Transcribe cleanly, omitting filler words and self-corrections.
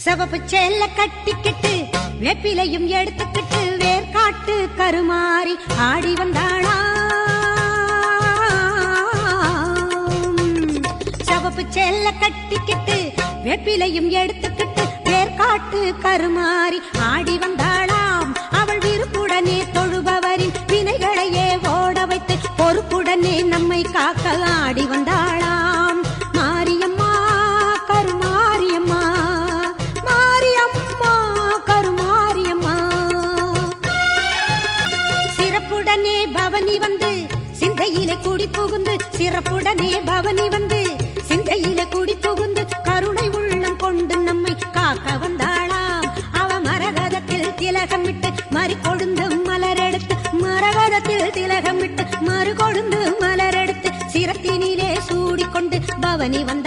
சிவப்பு சேல கட்டிக்கிட்டு வேப்பிலையும் எடுத்துக்கிட்டு வேர்காட்டு கருமாறி ஆடி வந்தாளா. சிவப்பு சேல கட்டிக்கிட்டு வேப்பிலையும் எடுத்துக்கிட்டு வேர்காட்டு கருமாறி ஆடி வந்தாளாம். அவள் விருப்புடனே தொழுபவரின் வினைகளையே ஓட வைத்து பொறுப்புடனே நம்மை காக்க ஆடி வந்தாளாம். மாரியம்மா கருமாரியம்மா, மாரியம்மா கருமாரியம்மா. சிறப்புடனே பவனி வந்து சிந்தையிலே கூடி புகுந்து, சிறப்புடனே பவனி வந்து சிந்தையிலே கூடி புகுந்து கருணை உள்ளம் கொண்டு நம்மை காக்க வந்தாளாம். அவ மரகதத்தில் திலகமிட்டு மறி கொழுந்து மலரெடுத்து, மரகதத்தில் திலகமிட்டு மறு கொழுந்து மலரெடுத்து சிரத்தினிலே சூடிக்கொண்டு பவனி வந்து